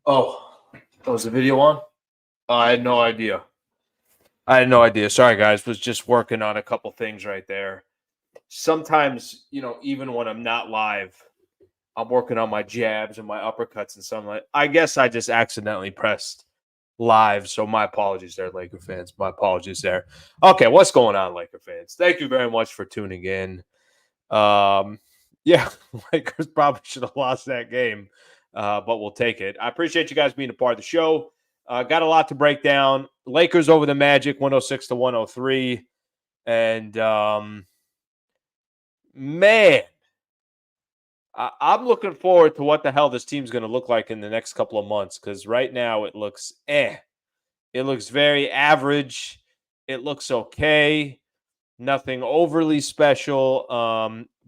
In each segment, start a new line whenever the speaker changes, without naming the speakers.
Oh, was the video on? Oh, I had no idea. Sorry, guys. Was just working on a couple things right there. Sometimes, even when I'm not live, I'm working on my jabs and my uppercuts and something like. I guess I just accidentally pressed live, so my apologies there, Laker fans. My apologies there. Okay, what's going on, Laker fans? Thank you very much for tuning in. Yeah, Lakers probably should have lost that game, but we'll take it. I appreciate you guys being a part of the show. Got a lot to break down. Lakers over the Magic, 106-103. And, man, I'm looking forward to what the hell this team's going to look like in the next couple of months, because right now it looks It looks very average. It looks okay. Nothing overly special,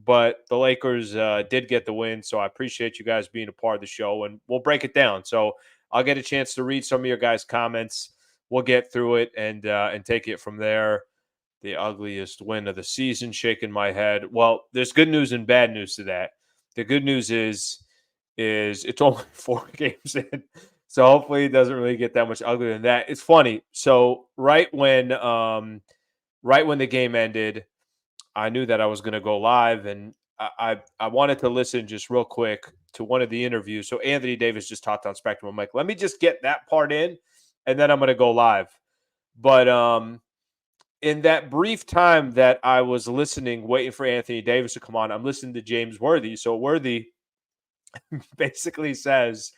but the Lakers did get the win, so I appreciate you guys being a part of the show, and we'll break it down. So I'll get a chance to read some of your guys' comments. We'll get through it and take it from there. The ugliest win of the season, shaking my head. Well, there's good news and bad news to that. The good news is it's only 4 games in, so hopefully it doesn't really get that much uglier than that. It's funny. So right when the game ended, I knew that I was going to go live, and I wanted to listen just real quick to one of the interviews. So Anthony Davis just talked on Spectrum. I'm like, let me just get that part in, and then I'm going to go live. But in that brief time that I was listening, waiting for Anthony Davis to come on, I'm listening to James Worthy. So Worthy basically says,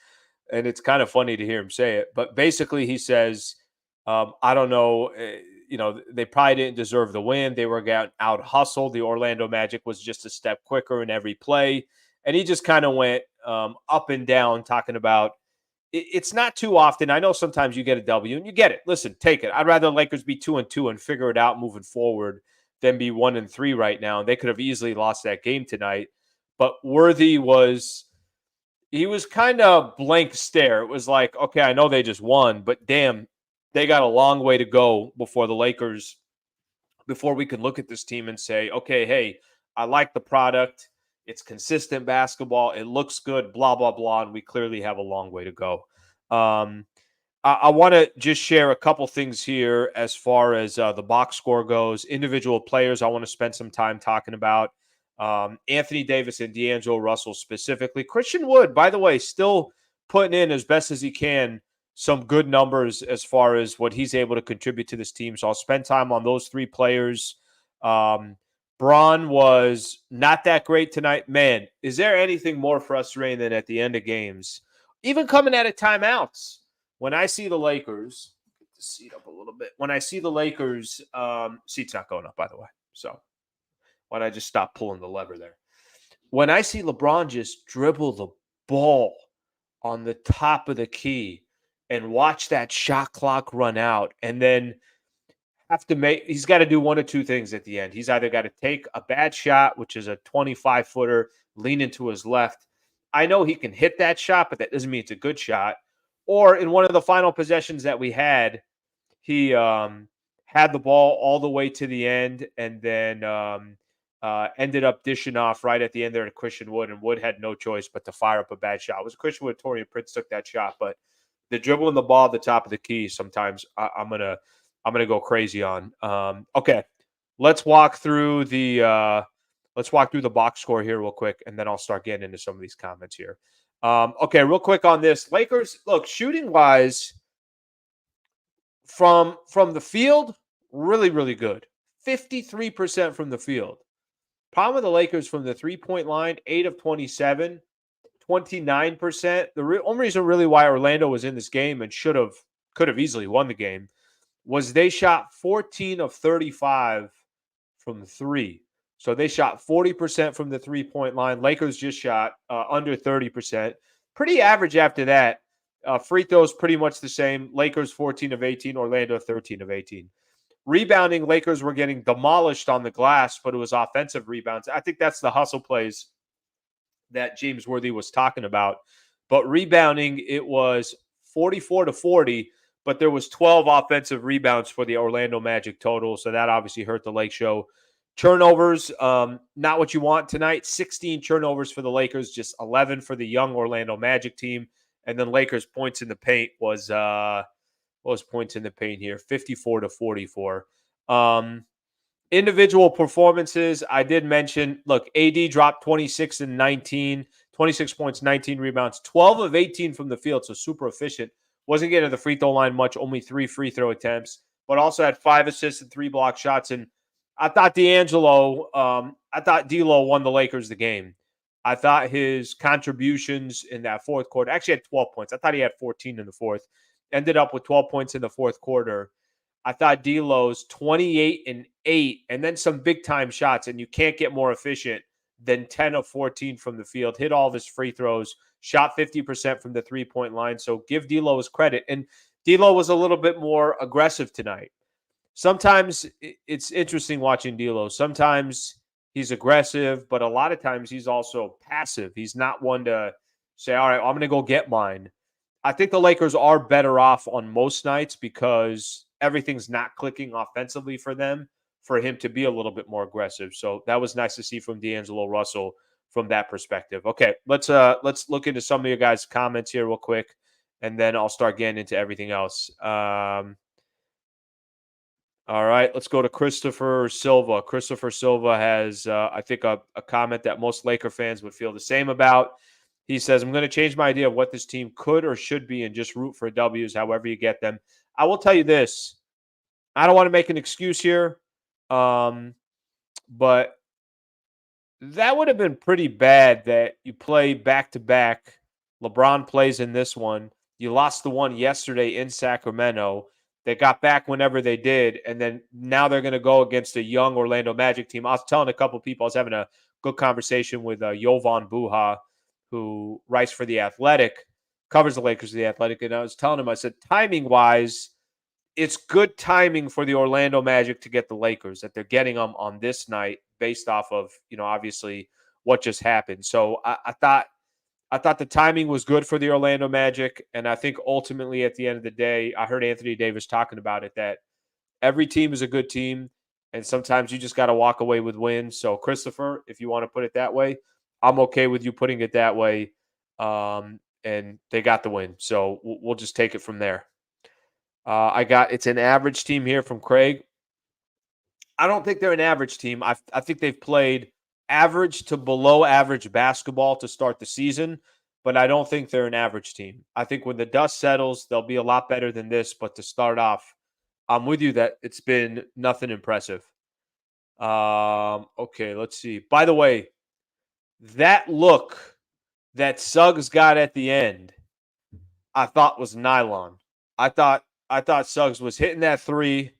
and it's kind of funny to hear him say it, but basically he says, I don't know, they probably didn't deserve the win. They were out hustled. The Orlando Magic was just a step quicker in every play. And he just kind of went up and down talking about it's not too often. I know sometimes you get a W and you get it. Listen, take it. I'd rather Lakers be 2-2 and figure it out moving forward than be 1-3 right now. And they could have easily lost that game tonight. But Worthy was kind of blank stare. It was like, okay, I know they just won, but damn, they got a long way to go before we can look at this team and say, okay, hey, I like the product. It's consistent basketball. It looks good, blah, blah, blah. And we clearly have a long way to go. I want to just share a couple things here as far as the box score goes. Individual players I want to spend some time talking about. Anthony Davis and D'Angelo Russell specifically. Christian Wood, by the way, still putting in as best as he can some good numbers as far as what he's able to contribute to this team. So I'll spend time on those 3 players. Braun was not that great tonight. Man, is there anything more frustrating than at the end of games, even coming out of timeouts, when I see the Lakers, get the seat up a little bit. When I see the Lakers, seat's not going up, by the way. So why don't I just stop pulling the lever there? When I see LeBron just dribble the ball on the top of the key and watch that shot clock run out, and then he's got to do one of 2 things at the end. He's either got to take a bad shot, which is a 25-footer, lean into his left. I know he can hit that shot, but that doesn't mean it's a good shot. Or in one of the final possessions that we had, he had the ball all the way to the end and then ended up dishing off right at the end there to Christian Wood, and Wood had no choice but to fire up a bad shot. It was Christian Wood, Torian Prince took that shot, but the dribbling the ball at the top of the key, sometimes I'm gonna go crazy on. Okay, let's walk through the box score here real quick, and then I'll start getting into some of these comments here. Okay, real quick on this. Lakers, look, shooting wise, from the field, really, really good. 53% from the field. Problem with the Lakers from the 3-point line, 8 of 27, 29%. The only reason really why Orlando was in this game and could have easily won the game was they shot 14 of 35 from 3. So they shot 40% from the 3-point line. Lakers just shot under 30%. Pretty average after that. Free throws pretty much the same. Lakers 14 of 18, Orlando 13 of 18. Rebounding, Lakers were getting demolished on the glass, but it was offensive rebounds. I think that's the hustle plays that James Worthy was talking about. But rebounding, it was 44-40, but there was 12 offensive rebounds for the Orlando Magic total, so that obviously hurt the Lake Show. Turnovers, not what you want tonight. 16 turnovers for the Lakers, just 11 for the young Orlando Magic team. And then Lakers points in the paint was what was points in the paint here? 54 to 44. Individual performances, I did mention, look, AD dropped 26 and 19, 26 points, 19 rebounds, 12 of 18 from the field, so super efficient. Wasn't getting to the free throw line much, only 3 free throw attempts, but also had 5 assists and 3 block shots. And I thought D'Lo won the Lakers the game. I thought his contributions in that fourth quarter, actually had 12 points. I thought he had 14 in the fourth. Ended up with 12 points in the fourth quarter. I thought D'Lo's 28 and 8, and then some big time shots, and you can't get more efficient than 10 of 14 from the field. Hit all of his free throws, shot 50% from the 3-point line. So give D'Lo his credit. And D'Lo was a little bit more aggressive tonight. Sometimes it's interesting watching D'Lo. Sometimes he's aggressive, but a lot of times he's also passive. He's not one to say, all right, I'm going to go get mine. I think the Lakers are better off on most nights because everything's not clicking offensively for them, for him to be a little bit more aggressive. So that was nice to see from D'Angelo Russell from that perspective. Okay, let's look into some of your guys' comments here real quick, and then I'll start getting into everything else. All right, let's go to Christopher Silva. Christopher Silva has, I think, a comment that most Laker fans would feel the same about. He says, I'm going to change my idea of what this team could or should be and just root for W's however you get them. I will tell you this. I don't want to make an excuse here, but that would have been pretty bad that you play back-to-back. LeBron plays in this one. You lost the one yesterday in Sacramento. They got back whenever they did, and then now they're going to go against a young Orlando Magic team. I was telling a couple people, I was having a good conversation with Jovan Buha, who writes for The Athletic, covers the Lakers for The Athletic, and I was telling him, I said, timing-wise, it's good timing for the Orlando Magic to get the Lakers, that they're getting them on this night based off of, obviously what just happened. So I thought the timing was good for the Orlando Magic, and I think ultimately at the end of the day, I heard Anthony Davis talking about it, that every team is a good team, and sometimes you just got to walk away with wins. So, Christopher, if you want to put it that way, I'm okay with you putting it that way, and they got the win. So we'll just take it from there. It's an average team here from Craig. I don't think they're an average team. I think they've played average to below average basketball to start the season, but I don't think they're an average team. I think when the dust settles, they'll be a lot better than this. But to start off, I'm with you that it's been nothing impressive. Okay, let's see. By the way, that look that Suggs got at the end, I thought was nylon. I thought Suggs was hitting that three,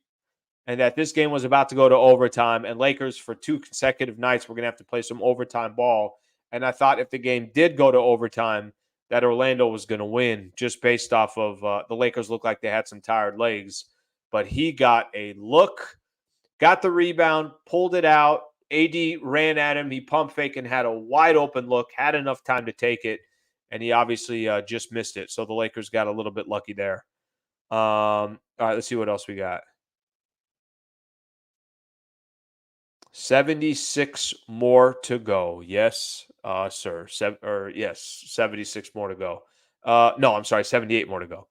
and that this game was about to go to overtime, and Lakers for 2 consecutive nights were going to have to play some overtime ball. And I thought if the game did go to overtime, that Orlando was going to win just based off of the Lakers looked like they had some tired legs. But he got a look, got the rebound, pulled it out. AD ran at him. He pump fake and had a wide open look, had enough time to take it, and he obviously just missed it. So the Lakers got a little bit lucky there. All right, let's see what else we got. 76 more to go. Yes, sir. 76 more to go. No, I'm sorry, 78 more to go.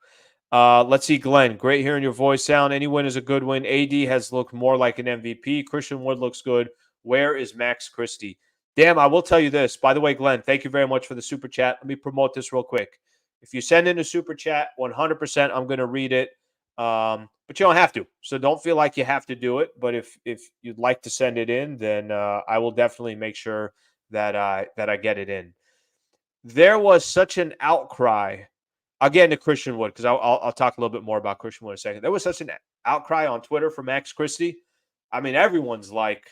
Let's see, Glenn. Great hearing your voice sound. Any win is a good win. AD has looked more like an MVP. Christian Wood looks good. Where is Max Christie? Damn, I will tell you this. By the way, Glenn, thank you very much for the super chat. Let me promote this real quick. If you send in a super chat, 100% I'm going to read it. But you don't have to. So don't feel like you have to do it. But if you'd like to send it in, then I will definitely make sure that I get it in. There was such an outcry. Again, to Christian Wood, because I'll talk a little bit more about Christian Wood in a second. There was such an outcry on Twitter for Max Christie. I mean, everyone's like,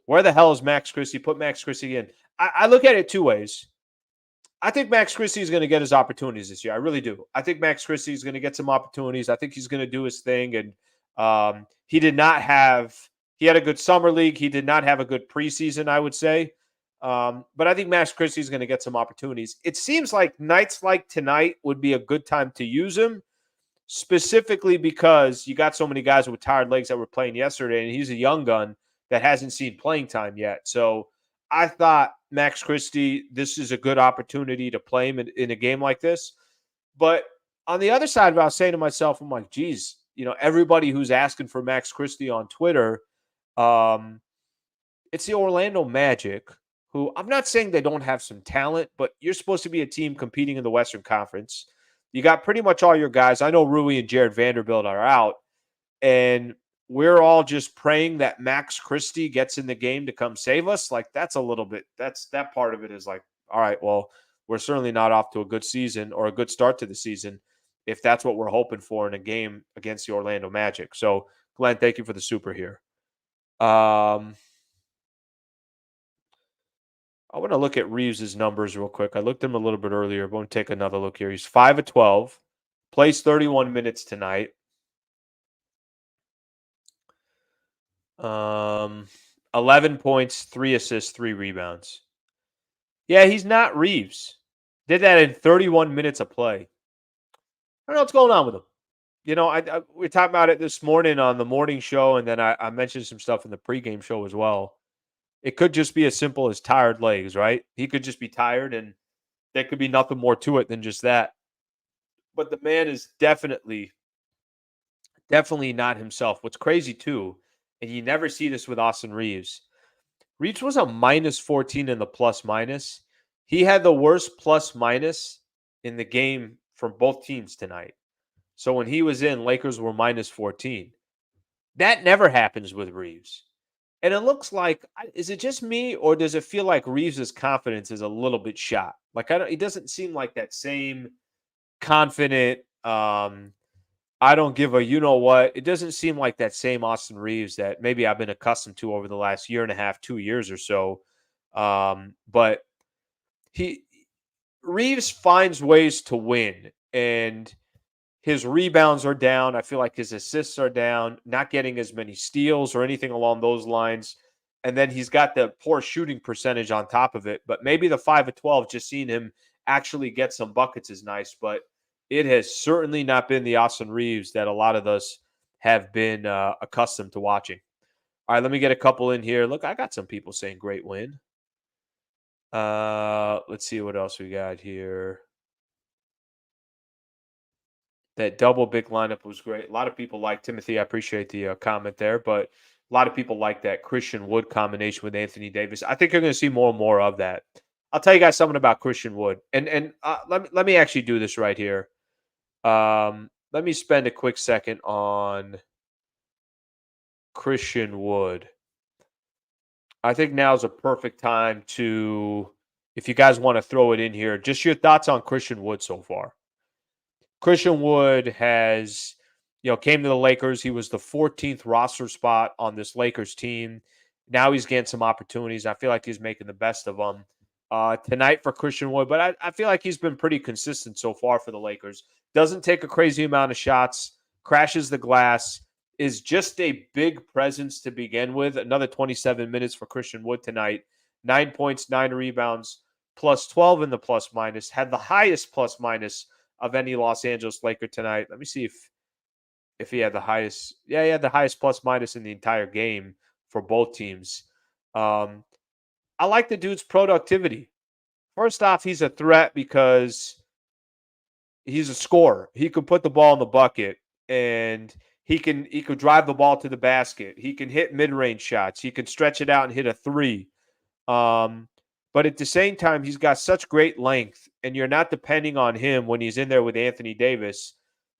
where the hell is Max Christie? Put Max Christie in. I look at it two ways. I think Max Christie is going to get his opportunities this year. I really do. I think Max Christie is going to get some opportunities. I think he's going to do his thing. And he had a good summer league. He did not have a good preseason, I would say. But I think Max Christie is going to get some opportunities. It seems like nights like tonight would be a good time to use him, specifically because you got so many guys with tired legs that were playing yesterday, and he's a young gun that hasn't seen playing time yet. So I thought Max Christie, this is a good opportunity to play him in a game like this. But on the other side, I was saying to myself, I'm like, geez, everybody who's asking for Max Christie on Twitter, um, it's the Orlando Magic, who I'm not saying they don't have some talent, but you're supposed to be a team competing in the Western Conference. You got pretty much all your guys. I know Rui and Jared Vanderbilt are out, and we're all just praying that Max Christie gets in the game to come save us. Like that part of it is like, all right, well, we're certainly not off to a good season or a good start to the season if that's what we're hoping for in a game against the Orlando Magic. So, Glenn, thank you for the super here. I want to look at Reeves' numbers real quick. I looked at him a little bit earlier, but I'm going to take another look here. He's 5 of 12, plays 31 minutes tonight. 11 points, 3 assists, 3 rebounds. Yeah, he's not Reeves. Did that in 31 minutes of play. I don't know what's going on with him. We talked about it this morning on the morning show, and then I mentioned some stuff in the pregame show as well. It could just be as simple as tired legs, right? He could just be tired, and there could be nothing more to it than just that. But the man is definitely not himself. What's crazy too, and you never see this with Austin Reeves. Reeves was a minus 14 in the plus minus. He had the worst plus minus in the game from both teams tonight. So when he was in, Lakers were minus 14. That never happens with Reeves. And it looks like, is it just me, or does it feel like Reeves' confidence is a little bit shot? Like he doesn't seem like that same confident, I don't give a you know what. It doesn't seem like that same Austin Reeves that maybe I've been accustomed to over the last year and a half, 2 years or so. But he Reeves finds ways to win, and his rebounds are down. I feel like his assists are down, not getting as many steals or anything along those lines. And then he's got the poor shooting percentage on top of it. But maybe the 5 of 12, just seeing him actually get some buckets is nice. But it has certainly not been the Austin Reeves that a lot of us have been accustomed to watching. All right, let me get a couple in here. Look, I got some people saying great win. Let's see what else we got here. That double big lineup was great. A lot of people like Timothy. I appreciate the comment there, but a lot of people like that Christian Wood combination with Anthony Davis. I think you're going to see more and more of that. I'll tell you guys something about Christian Wood, and let me actually do this right here. Let me spend a quick second on Christian Wood. I think now is a perfect time to, if you guys want to throw it in here, just your thoughts on Christian Wood so far. Christian Wood has, came to the Lakers. He was the 14th roster spot on this Lakers team. Now he's getting some opportunities. I feel like he's making the best of them tonight for Christian Wood. But I feel like he's been pretty consistent so far for the Lakers. Doesn't take a crazy amount of shots, crashes the glass, is just a big presence to begin with. Another 27 minutes for Christian Wood tonight. 9 points, 9 rebounds, plus 12 in the plus minus. Had the highest plus minus of any Los Angeles Laker tonight. Let me see if he had the highest. Yeah, he had the highest plus minus in the entire game for both teams. I like the dude's productivity. First off, he's a threat because he's a scorer. He can put the ball in the bucket, and he could drive the ball to the basket. He can hit mid-range shots. He can stretch it out and hit a three. But at the same time, he's got such great length, and you're not depending on him when he's in there with Anthony Davis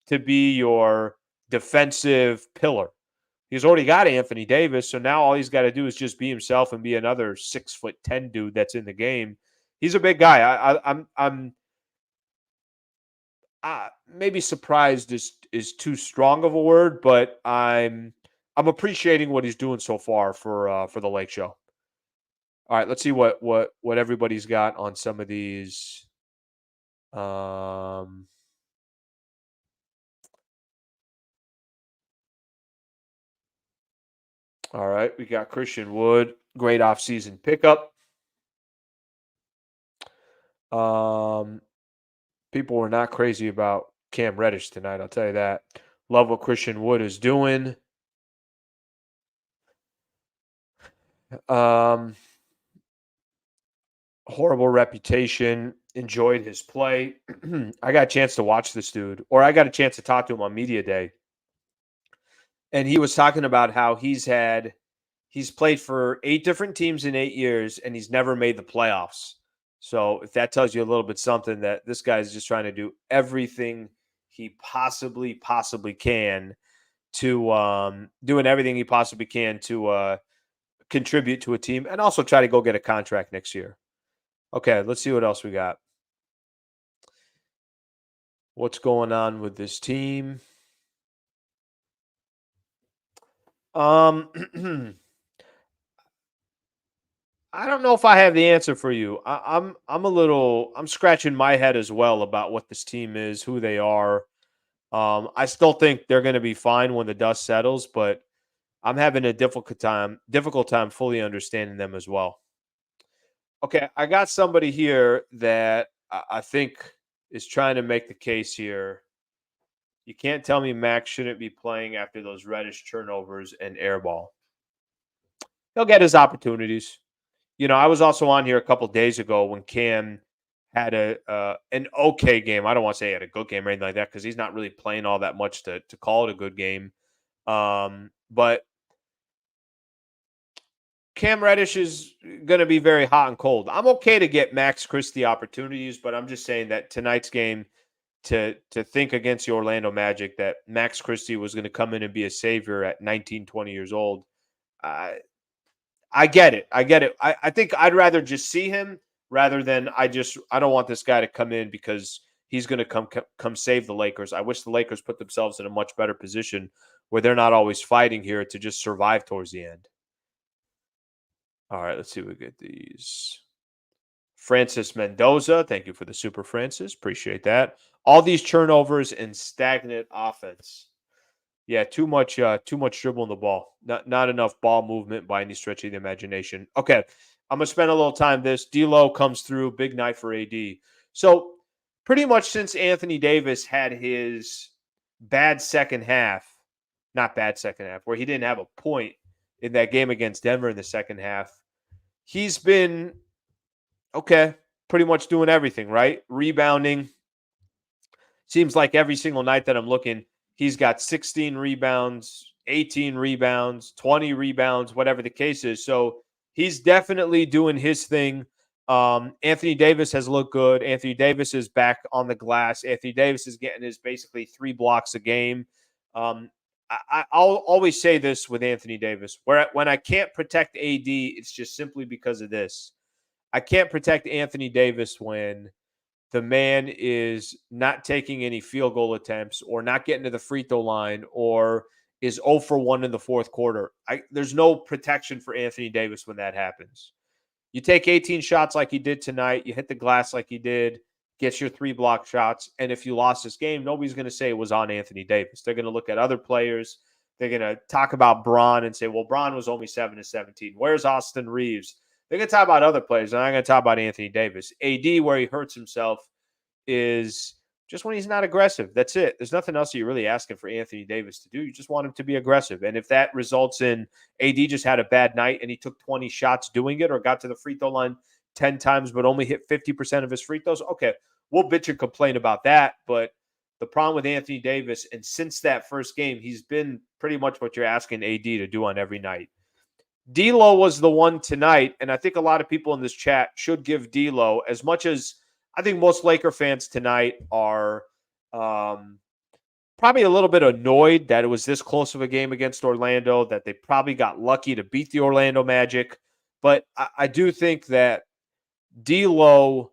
to be your defensive pillar. He's already got Anthony Davis, so now all he's got to do is just be himself and be another 6'10" dude that's in the game. He's a big guy. I'm maybe surprised is too strong of a word, but I'm appreciating what he's doing so far for the Lake Show. All right, let's see what everybody's got on some of these. All right, we got Christian Wood, great offseason pickup. People were not crazy about Cam Reddish tonight, I'll tell you that. Love what Christian Wood is doing. Um, Horrible reputation. Enjoyed his play. I got a chance to watch this dude, or I got a chance to talk to him on media day, and he was talking about how he's played for 8 different teams in 8 years, and he's never made the playoffs. So, if that tells you a little bit something, that this guy's just trying to do everything he possibly can to, doing everything he possibly can to, contribute to a team and also try to go get a contract next year. Okay, let's see what else we got. What's going on with this team? Um, I don't know if I have the answer for you. I'm scratching my head as well about what this team is, who they are. I still think they're going to be fine when the dust settles, but I'm having a difficult time fully understanding them as well. Okay, I got somebody here that I think is trying to make the case here. You can't tell me Max shouldn't be playing after those reddish turnovers and airball. He'll get his opportunities. I was also on here a couple days ago when Cam had an okay game. I don't want to say he had a good game or anything like that because he's not really playing all that much to call it a good game. But Cam Reddish is going to be very hot and cold. I'm okay to get Max Christie opportunities, but I'm just saying that tonight's game, to think against the Orlando Magic that Max Christie was going to come in and be a savior at 19, 20 years old. Uh, I get it. I get it. I think I'd rather just see him rather than I don't want this guy to come in because he's going to come save the Lakers. I wish the Lakers put themselves in a much better position where they're not always fighting here to just survive towards the end. All right, let's see if we get these. Francis Mendoza, thank you for the super, Francis. Appreciate that. All these turnovers and stagnant offense. Yeah, too much dribbling the ball. Not enough ball movement by any stretch of the imagination. Okay, I'm gonna spend a little time. This D'Lo comes through, big night for AD. So pretty much since Anthony Davis had his bad second half, not bad second half, where he didn't have a point in that game against Denver in the second half, he's been okay, pretty much doing everything right, rebounding. Seems like every single night that I'm looking, he's got 16 rebounds, 18 rebounds, 20 rebounds, whatever the case is. So he's definitely doing his thing. Anthony Davis has looked good. Anthony Davis is back on the glass. Anthony Davis is getting his basically 3 blocks a game. Um, I'll always say this with Anthony Davis, where when I can't protect AD, it's just simply because of this. I can't protect Anthony Davis when the man is not taking any field goal attempts or not getting to the free throw line or is 0 for 1 in the fourth quarter. There's no protection for Anthony Davis when that happens. You take 18 shots like he did tonight, you hit the glass like he did, gets your 3 block shots, and if you lost this game, nobody's going to say it was on Anthony Davis. They're going to look at other players. They're going to talk about Braun and say, well, Braun was only 7 to 17. Where's Austin Reeves? They're going to talk about other players. They're not going to talk about Anthony Davis. AD, where he hurts himself, is just when he's not aggressive. That's it. There's nothing else that you're really asking for Anthony Davis to do. You just want him to be aggressive. And if that results in AD just had a bad night and he took 20 shots doing it or got to the free throw line 10 times but only hit 50% of his free throws, okay, we'll bitch and complain about that. But the problem with Anthony Davis, and since that first game, he's been pretty much what you're asking AD to do on every night. D'Lo was the one tonight, and I think a lot of people in this chat should give D'Lo, as much as I think most Laker fans tonight are probably a little bit annoyed that it was this close of a game against Orlando, that they probably got lucky to beat the Orlando Magic. But I do think that D'Lo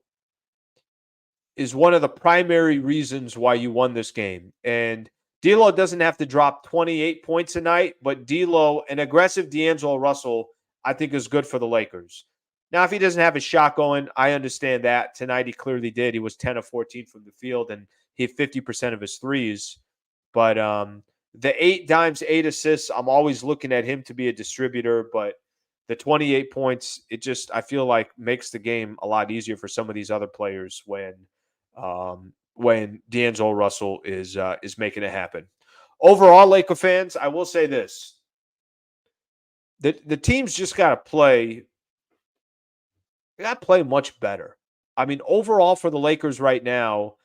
is one of the primary reasons why you won this game. And D'Lo doesn't have to drop 28 points a night, but D'Lo, an aggressive D'Angelo Russell, I think is good for the Lakers. Now, if he doesn't have his shot going, I understand that. Tonight he clearly did. He was 10 of 14 from the field, and he had 50% of his threes. But the 8 dimes, 8 assists, I'm always looking at him to be a distributor, but the 28 points, it just, I feel like, makes the game a lot easier for some of these other players when D'Angelo Russell is making it happen. Overall, Laker fans, I will say this: The teams just got to play. They got to play much better. I mean, overall for the Lakers right now,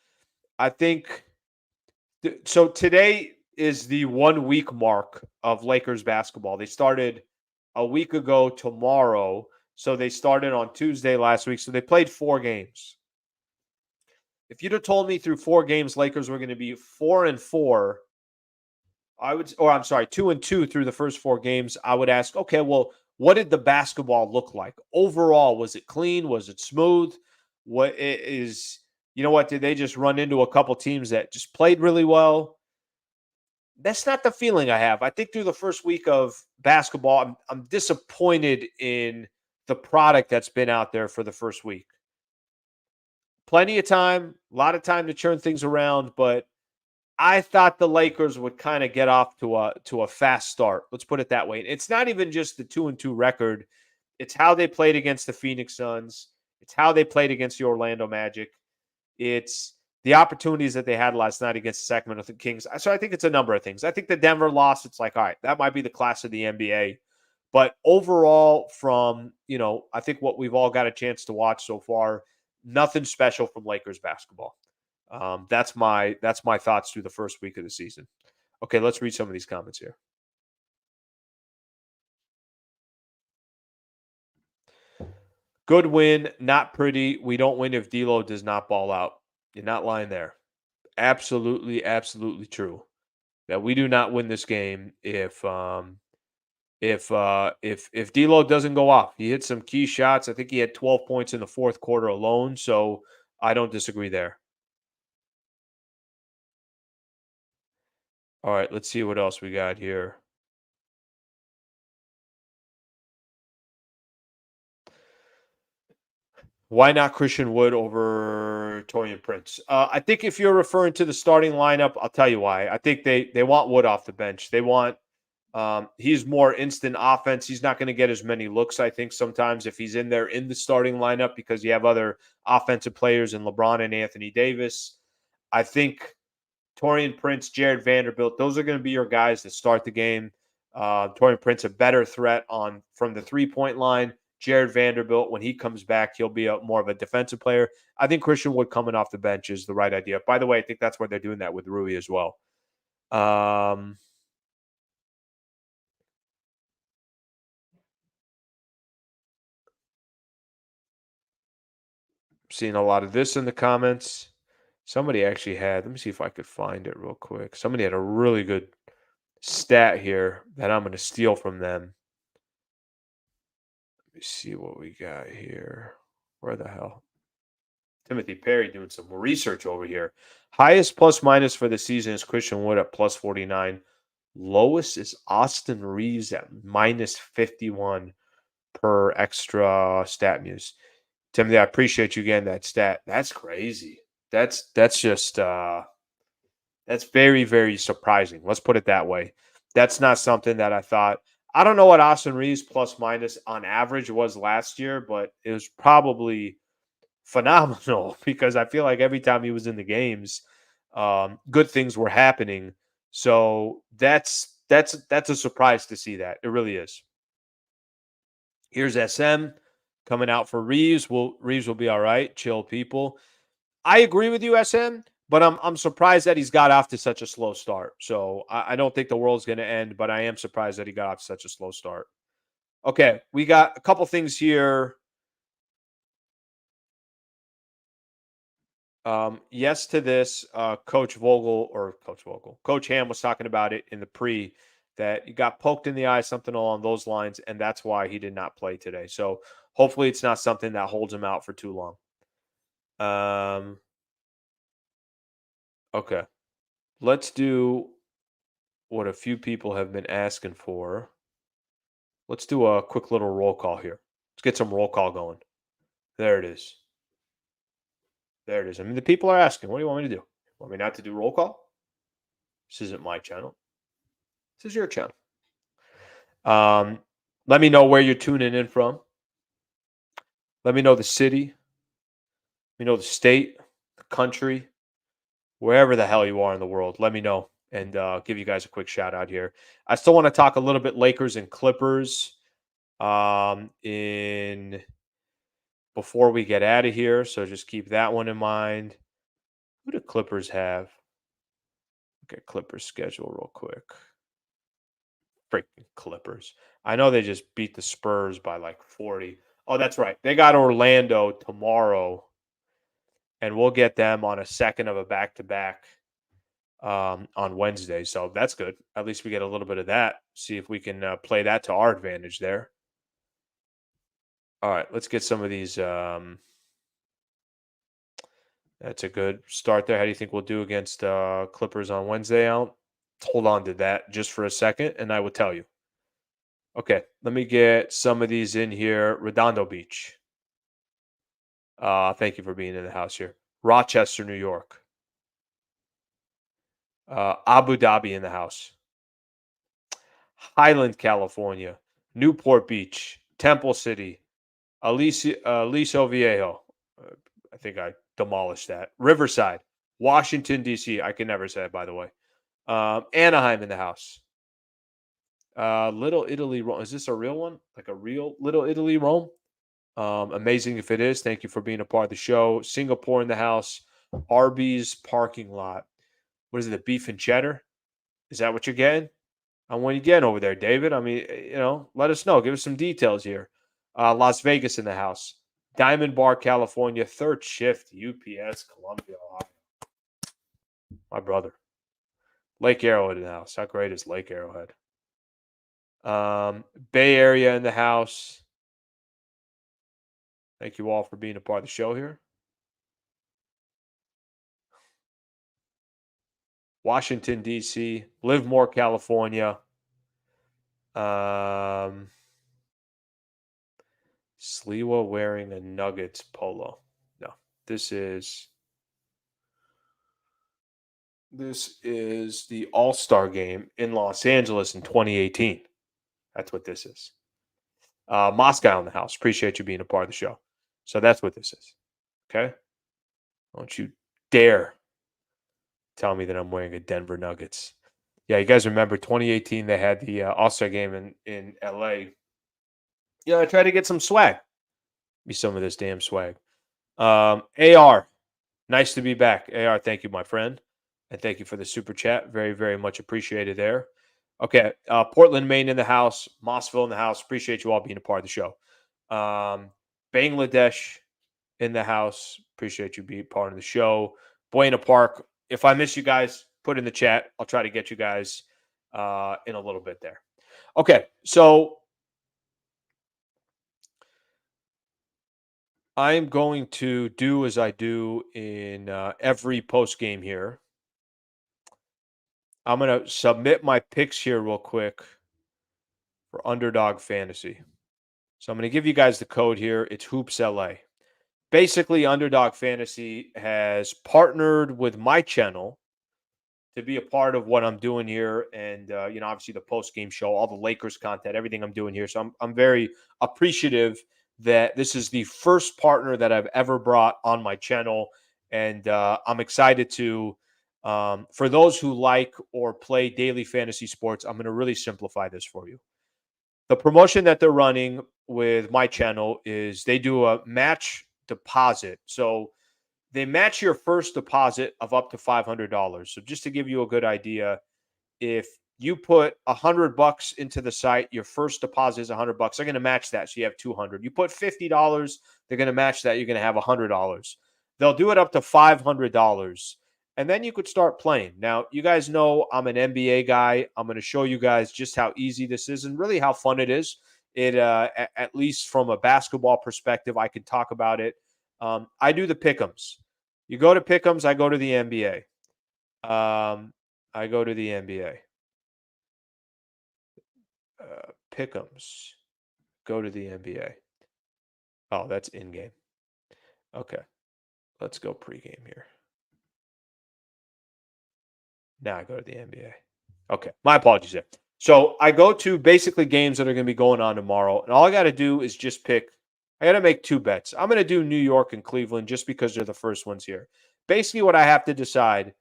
I think. So today is the 1 week mark of Lakers basketball. They started a week ago tomorrow. So they started on Tuesday last week. So they played 4 games. If you'd have told me through 4 games, Lakers were going to be 4-4, I would, or I'm sorry, 2-2 through the first 4 games, I would ask, okay, well, what did the basketball look like overall? Was it clean? Was it smooth? What is, you know what? Did they just run into a couple teams that just played really well? That's not the feeling I have. I think through the first week of basketball, I'm disappointed in the product that's been out there for the first week. Plenty of time, a lot of time to turn things around, but I thought the Lakers would kind of get off to a fast start. Let's put it that way. It's not even just the 2-2 record. It's how they played against the Phoenix Suns. It's how they played against the Orlando Magic. It's the opportunities that they had last night against the Sacramento Kings. So I think it's a number of things. I think the Denver loss, it's like, all right, that might be the class of the NBA. But overall, from, I think what we've all got a chance to watch so far, nothing special from Lakers basketball. That's my thoughts through the first week of the season. Okay, let's read some of these comments here. Good win, not pretty. We don't win if D'Lo does not ball out. You're not lying there. Absolutely, absolutely true. That we do not win this game if D'Lo doesn't go off. He hit some key shots. I think he had 12 points in the fourth quarter alone. So I don't disagree there. All right, let's see what else we got here. Why not Christian Wood over Torian Prince? I think if you're referring to the starting lineup, I'll tell you why. I think they want Wood off the bench. They want he's more instant offense. He's not going to get as many looks, I think, sometimes if he's in there in the starting lineup because you have other offensive players in LeBron and Anthony Davis. I think Torian Prince, Jared Vanderbilt, those are going to be your guys that start the game. Torian Prince, a better threat from the 3-point line. Jared Vanderbilt, when he comes back, he'll be more of a defensive player. I think Christian Wood coming off the bench is the right idea. By the way, I think that's where they're doing that with Rui as well. Seeing a lot of this in the comments. Somebody actually had, let me see if I could find it real quick. Somebody had a really good stat here that I'm going to steal from them. Let me see what we got here. Where the hell? Timothy Perry doing some research over here. Highest plus minus for the season is Christian Wood at plus 49. Lowest is Austin Reeves at minus 51 per extra stat muse. Timothy, I appreciate you getting that stat. That's crazy. That's just that's very, very surprising. Let's put it that way. That's not something that I thought. I don't know what Austin Reeves plus minus on average was last year, but it was probably phenomenal because I feel like every time he was in the games, good things were happening. So that's a surprise to see that. It really is. Here's SM coming out for Reeves. Reeves will be all right. Chill people. I agree with you, SM, but I'm surprised that he's got off to such a slow start. So I don't think the world's going to end, but I am surprised that he got off to such a slow start. Okay, we got a couple things here. Yes to this. Coach Ham was talking about it in the pre that you got poked in the eye, something along those lines, and that's why he did not play today. So hopefully it's not something that holds him out for too long. Okay. Let's do what a few people have been asking for. Let's do a quick little roll call here. Let's get some roll call going. There it is. There it is. I mean, the people are asking, what do you want me to do? Want me not to do roll call? This isn't my channel. This is your channel. Let me know where you're tuning in from. Let me know the city. Let me know the state, the country, wherever the hell you are in the world. Let me know and give you guys a quick shout out here. I still want to talk a little bit Lakers and Clippers. in before we get out of here. So just keep that one in mind. Who do Clippers have? Look at Clippers schedule real quick. Freaking Clippers. I know they just beat the Spurs by like 40. Oh, that's right. They got Orlando tomorrow, and we'll get them on a second of a back to back on Wednesday. So that's good. At least we get a little bit of that. See if we can play that to our advantage there. All right, let's get some of these. That's a good start there. How do you think we'll do against Clippers on Wednesday? I'll hold on to that just for a second, and I will tell you. Okay, let me get some of these in here. Redondo Beach. Thank you for being in the house here. Rochester, New York. Abu Dhabi in the house. Highland, California. Newport Beach. Temple City. Aliso Viejo. I think I demolished that. Riverside. Washington, D.C. I can never say it, by the way. Anaheim in the house. Little Italy, Rome. Is this a real one? Like a real Little Italy, Rome? Amazing if it is. Thank you for being a part of the show. Singapore in the house. Arby's parking lot. What is it? The beef and cheddar? Is that what you're getting? And when you getting over there, David? I mean, let us know. Give us some details here. Las Vegas in the house. Diamond Bar, California. Third shift, UPS, Columbia, Ohio. My brother. Lake Arrowhead in the house. How great is Lake Arrowhead? Bay Area in the house. Thank you all for being a part of the show here. Washington, D.C., Livermore, California. Sliwa wearing a Nuggets polo. No, this is the All-Star game in Los Angeles in 2018. That's what this is. Moscow in the house. Appreciate you being a part of the show. So that's what this is. Okay? Don't you dare tell me that I'm wearing a Denver Nuggets. Yeah, you guys remember 2018, they had the All-Star game in LA. Yeah, I tried to get some swag. Be some of this damn swag. AR, nice to be back. AR, thank you, my friend. And thank you for the super chat. Very, very much appreciated there. Okay, Portland, Maine in the house. Mossville in the house. Appreciate you all being a part of the show. Bangladesh in the house. Appreciate you being part of the show. Buena Park. If I miss you guys, put in the chat. I'll try to get you guys in a little bit there. Okay, so I'm going to do as I do in every post game here. I'm going to submit my picks here real quick for Underdog Fantasy. So I'm going to give you guys the code here. It's Hoops LA. Basically, Underdog Fantasy has partnered with my channel to be a part of what I'm doing here, and obviously the post game show, all the Lakers content, everything I'm doing here. So I'm very appreciative that this is the first partner that I've ever brought on my channel, and I'm excited to. For those who like or play daily fantasy sports, I'm going to really simplify this for you. The promotion that they're running with my channel is they do a match deposit. So they match your first deposit of up to $500. So just to give you a good idea, if you put $100 into the site, your first deposit is $100. They're going to match that, so you have $200. You put $50, they're going to match that. You're going to have $100. They'll do it up to $500, and then you could start playing. Now, you guys know I'm an NBA guy. I'm going to show you guys just how easy this is and really how fun it is. It at least from a basketball perspective, I can talk about it. I do the pick'ems. You go to pick'ems, I go to the NBA. I go to the NBA. Pick'ems. Go to the NBA. Oh, that's in-game. Okay. Let's go pregame here. Now I go to the NBA. Okay. My apologies there. So I go to basically games that are going to be going on tomorrow. And all I got to do is just pick. I got to make two bets. I'm going to do New York and Cleveland just because they're the first ones here. Basically, what I have to decide,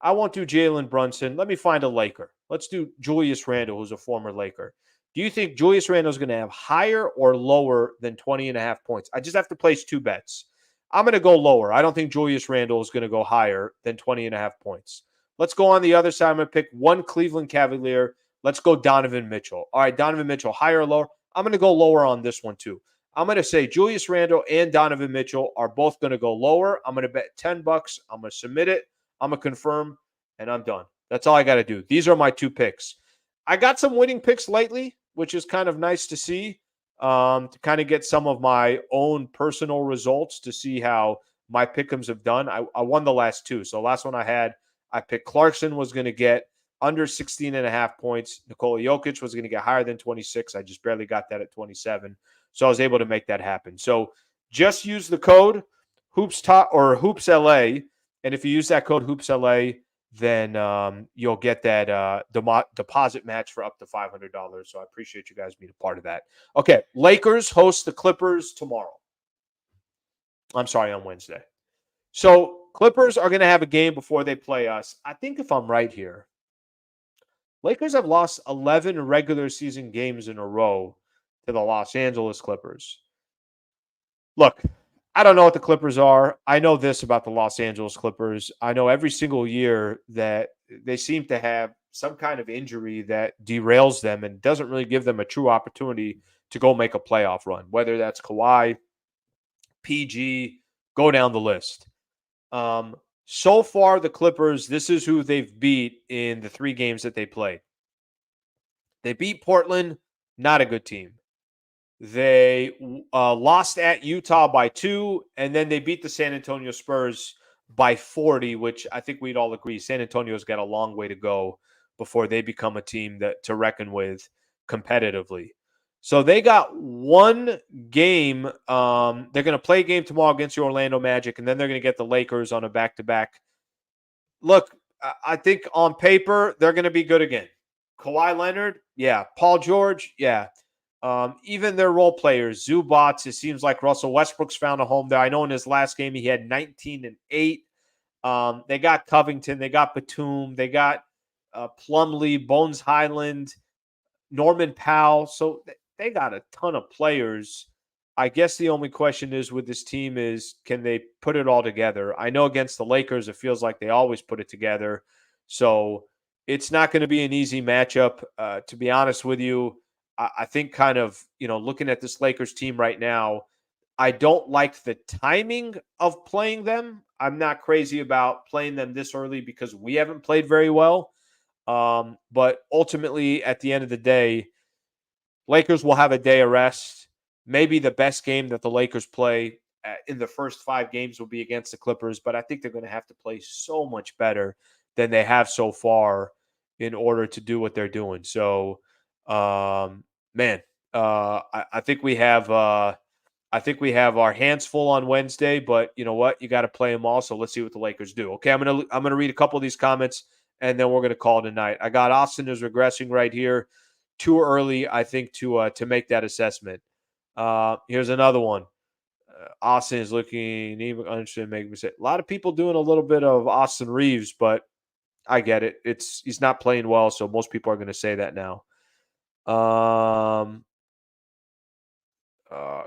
I won't do Jalen Brunson. Let me find a Laker. Let's do Julius Randle, who's a former Laker. Do you think Julius Randle is going to have higher or lower than 20.5 points? I just have to place two bets. I'm going to go lower. I don't think Julius Randle is going to go higher than 20.5 points. Let's go on the other side. I'm going to pick one Cleveland Cavalier. Let's go Donovan Mitchell. All right, Donovan Mitchell, higher or lower? I'm going to go lower on this one too. I'm going to say Julius Randle and Donovan Mitchell are both going to go lower. I'm going to bet $10. I'm going to submit it. I'm going to confirm, and I'm done. That's all I got to do. These are my two picks. I got some winning picks lately, which is kind of nice to see, to kind of get some of my own personal results to see how my pick'ems have done. I won the last two. So last one I picked Clarkson was going to get under 16.5 points. Nikola Jokic was going to get higher than 26. I just barely got that at 27. So I was able to make that happen. So just use the code HoopsLA. And if you use that code HoopsLA, then you'll get that deposit match for up to $500. So I appreciate you guys being a part of that. Okay, Lakers host the Clippers tomorrow. I'm sorry, on Wednesday. So Clippers are going to have a game before they play us. I think if I'm right here, Lakers have lost 11 regular season games in a row to the Los Angeles Clippers. Look, I don't know what the Clippers are. I know this about the Los Angeles Clippers. I know every single year that they seem to have some kind of injury that derails them and doesn't really give them a true opportunity to go make a playoff run, whether that's Kawhi, PG, go down the list. So far, the Clippers, this is who they've beat in the 3 games that they played. They beat Portland, not a good team. They lost at Utah by 2, and then they beat the San Antonio Spurs by 40, which I think we'd all agree San Antonio's got a long way to go before they become a team that to reckon with competitively. So they got one game. They're going to play a game tomorrow against the Orlando Magic, and then they're going to get the Lakers on a back-to-back. Look, I think on paper, they're going to be good again. Kawhi Leonard, yeah. Paul George, yeah. Even their role players, Zubats, it seems like Russell Westbrook's found a home there. I know in his last game he had 19 and 8. They got Covington, they got Batum, they got Plumlee, Bones Highland, Norman Powell. So they got a ton of players. I guess the only question is with this team is, can they put it all together? I know against the Lakers, it feels like they always put it together. So it's not going to be an easy matchup. To be honest with you, I think kind of, looking at this Lakers team right now, I don't like the timing of playing them. I'm not crazy about playing them this early because we haven't played very well. But ultimately, at the end of the day, Lakers will have a day of rest. Maybe the best game that the Lakers play in the first 5 games will be against the Clippers, but I think they're going to have to play so much better than they have so far in order to do what they're doing. So, I think we have our hands full on Wednesday, but you know what? You got to play them all. So let's see what the Lakers do. Okay, I'm gonna read a couple of these comments, and then we're gonna call it a night. I got Austin is regressing right here. Too early, I think, to make that assessment. Here's another one. Austin is looking even understood. Make mistake. A lot of people doing a little bit of Austin Reeves, but I get it. He's not playing well, so most people are going to say that now.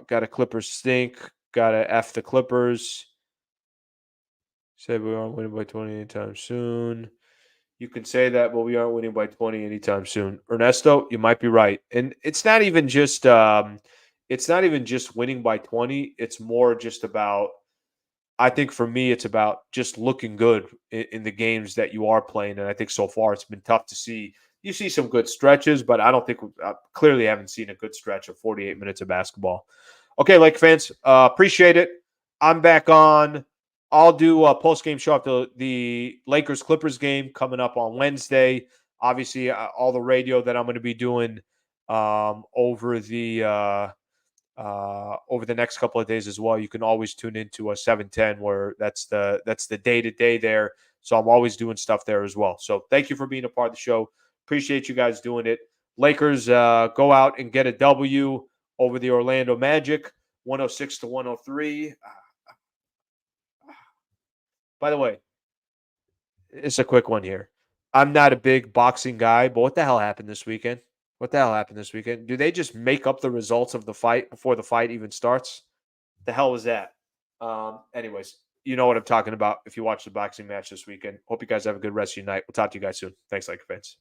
Got a Clippers stink. Got to F the Clippers. Said we aren't winning by 20 anytime soon. You can say that, but we aren't winning by 20 anytime soon. Ernesto, you might be right. And it's not even just winning by 20. It's more just about, I think for me, it's about just looking good in the games that you are playing. And I think so far it's been tough to see. You see some good stretches, but I don't think clearly haven't seen a good stretch of 48 minutes of basketball. Okay, Lake fans, appreciate it. I'm back on. I'll do a post-game show after the Lakers-Clippers game coming up on Wednesday. Obviously, all the radio that I'm going to be doing over the next couple of days as well. You can always tune into a 710 where that's the day-to-day there. So I'm always doing stuff there as well. So thank you for being a part of the show. Appreciate you guys doing it. Lakers go out and get a W over the Orlando Magic, 106-103. By the way, it's a quick one here. I'm not a big boxing guy, but what the hell happened this weekend? What the hell happened this weekend? Do they just make up the results of the fight before the fight even starts? The hell was that? Anyways, you know what I'm talking about if you watch the boxing match this weekend. Hope you guys have a good rest of your night. We'll talk to you guys soon. Thanks, Laker fans.